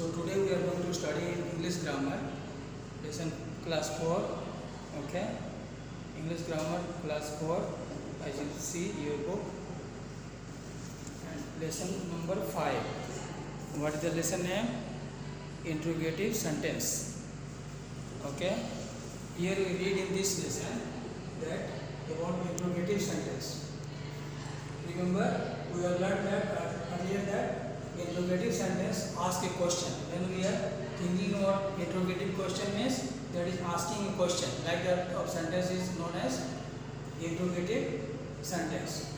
So today we are going to study English grammar, lesson class 4. Okay, English grammar class 4, as you see your book, and lesson number 5. What is the lesson name? Interrogative sentence. Okay, here we read in this lesson that about interrogative sentence. Remember, we have learned that earlier that interrogative sentence asks a question. When we are thinking about interrogative question means that is asking a question. Like that of sentence is known as interrogative sentence.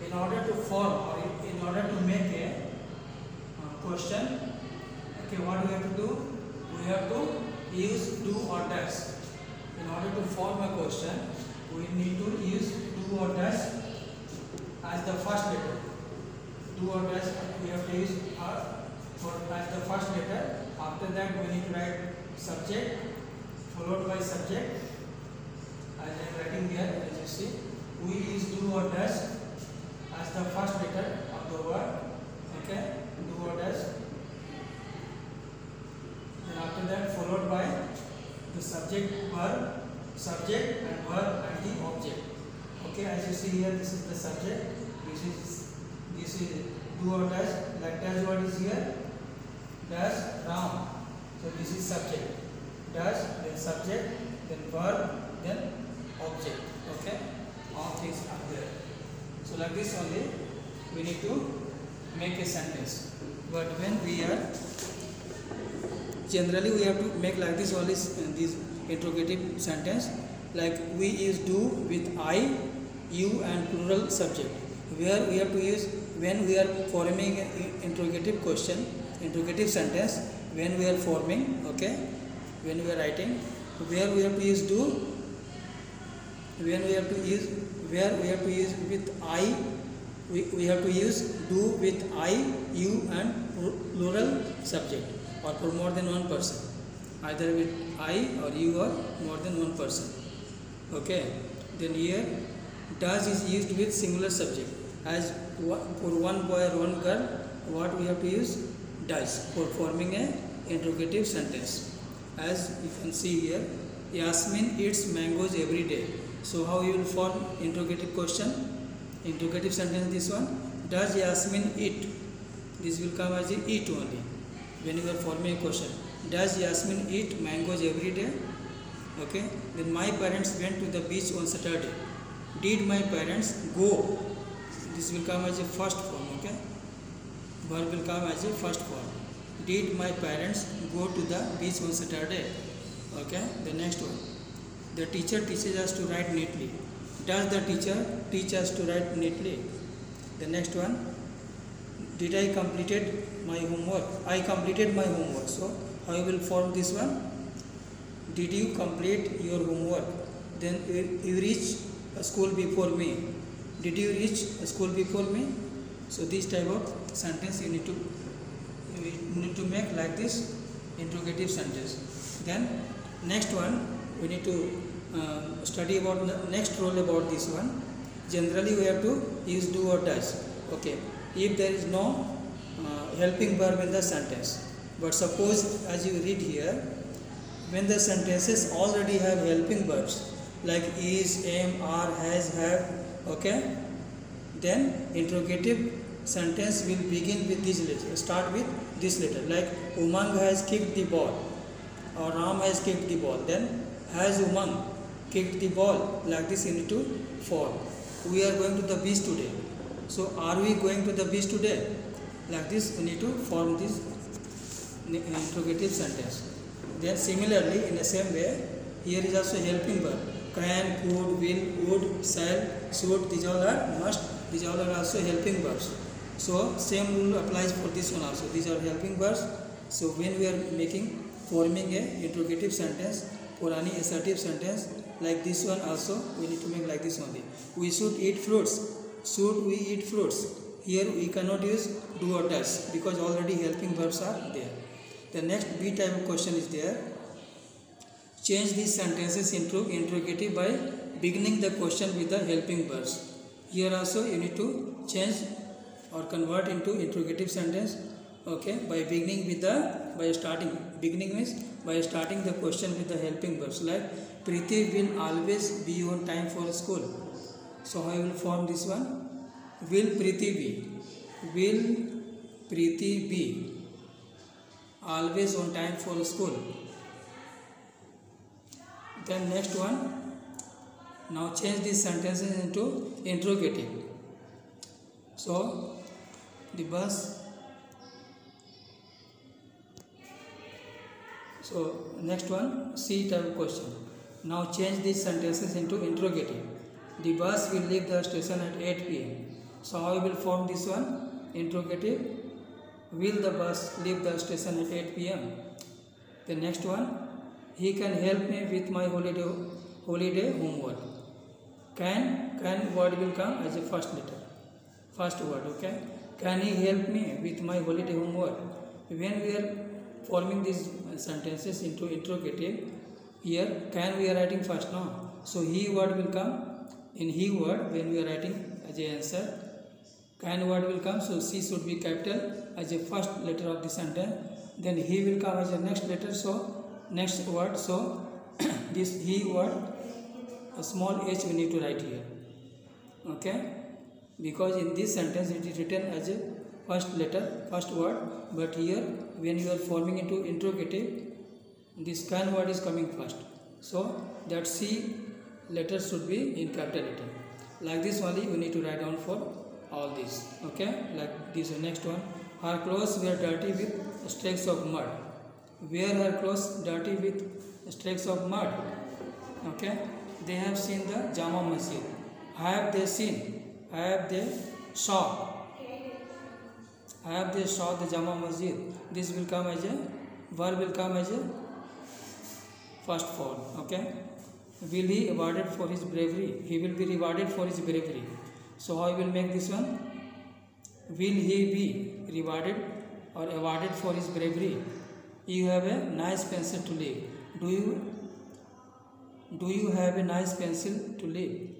In order to form or in order to make a question, okay, what we have to do? We have to use do or does. In order to form a question, we need to use do or does as the first letter. Do or does we have to use as the first letter. After that we need to write subject followed by subject. As I am writing here, as you see, we use do or does as the first letter of the word. Okay, do or does. Then after that followed by the subject and verb and the object. Okay, as you see here, this is the subject. This is do or does. Like does, what is here? Does Ram. So this is subject. Does, then subject, then verb, then object. Okay, all things are there. So like this only we need to make a sentence. But when we are generally we have to make like this only this interrogative sentence. Like we use do with I, you and plural subject. Where we have to use when we are forming an interrogative question, interrogative sentence, when we are forming, okay, when we are writing, where we have to use do, when we have to use, where we have to use with I, we have to use do with I, you and plural subject, or for more than one person, either with I or you or more than one person. Okay, then here does is used with singular subject. As for one boy or one girl, what we have to use? Does, for forming a interrogative sentence. As you can see here, Yasmin eats mangoes every day. So how you will form interrogative question? Interrogative sentence, this one. Does Yasmin eat? This will come as a eat only when you are forming a question. Does Yasmin eat mangoes every day? Okay. Then my parents went to the beach on Saturday. Did my parents go? This will come as a first form. Okay, verb will come as a first form. Did my parents go to the beach on Saturday? Okay, the next one. The teacher teaches us to write neatly. Does the teacher teach us to write neatly? The next one. Did I completed my homework? I completed my homework. So how you will form this one? Did you complete your homework? Then you reach school before me. Did you reach school before me? So this type of sentence you need to make like this interrogative sentence. Then next one we need to study about the next rule about this one. Generally we have to use do or does. Okay, if there is no helping verb in the sentence, but suppose as you read here, when the sentences already have helping verbs like is, am, are, has, have, okay, then interrogative sentence will begin with this letter, start with this letter, like Umang has kicked the ball or Ram has kicked the ball. Then has Umang kicked the ball? Like this you need to form. We are going to the beach today. So are we going to the beach today? Like this we need to form this interrogative sentence. Then similarly in the same way, here is also helping verb. Can, could, will, would, shall, should, these all are must, these all are also helping verbs. So same rule applies for this one also. These are helping verbs. So when we are forming a interrogative sentence for any assertive sentence, like this one also we need to make like this only. We should eat fruits. Should we eat fruits? Here we cannot use do or does because already helping verbs are there. The next B type of question is there. Change these sentences into interrogative by beginning the question with the helping verbs. Here also you need to change or convert into interrogative sentence Okay, by starting the question with the helping verbs, like Preeti will always be on time for school. So I will form this one. Will Preeti be? Will Preeti be always on time for school? Then next one. Now change these sentences into interrogative. So the bus. So next one, C type question. Now change these sentences into interrogative. The bus will leave the station at 8 p.m. So how I will form this one? Interrogative. Will the bus leave the station at 8 p.m.? The next one, he can help me with my holiday homework. Can word will come as a first letter, first word. Okay. Can he help me with my holiday homework? When we are forming these sentences into interrogative, here can we are writing first now. So he word will come in he word when we are writing as a answer. Can word will come, so C should be capital as a first letter of the sentence. Then he will come as a next letter, so next word. So this he word, a small h we need to write here. Okay, because in this sentence it is written as a first letter, first word, but here when you are forming into interrogative, this can word is coming first, so that C letter should be in capital letter. Like this only we need to write down for all this. Okay, like this. Next one, her clothes were dirty with streaks of mud. Were her clothes dirty with streaks of mud? Okay, they have seen the Jama Masjid. Have they seen? Have they saw? Have they saw the Jama Masjid? This will come as a verb, will come as a first form. Okay. Will he rewarded for his bravery? He will be rewarded for his bravery. So how I will make this one? Will he be rewarded or awarded for his bravery? You have a nice pencil to leave. Do you have a nice pencil to leave?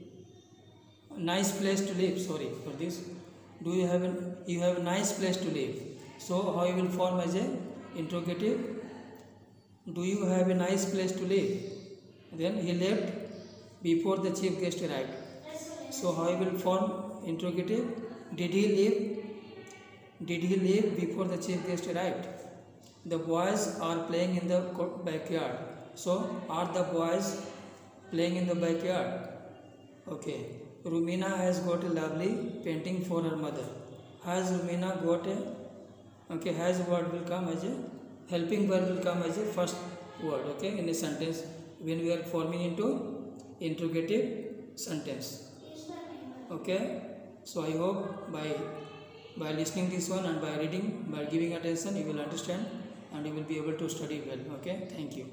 Nice place to live. Sorry for this. Do you have a nice place to live? So how you will form as a interrogative? Do you have a nice place to live? Then he left before the chief guest arrived. So how you will form interrogative? Did he leave before the chief guest arrived? The boys are playing in the backyard. So are the boys playing in the backyard? Okay. Rumina has got a lovely painting for her mother. Has Rumina got a? Okay, has word will come as a helping verb, will come as a first word. Okay, in a sentence when we are forming into interrogative sentence. Okay, so I hope by listening this one and by reading, by giving attention, you will understand and you will be able to study well. Okay, thank you.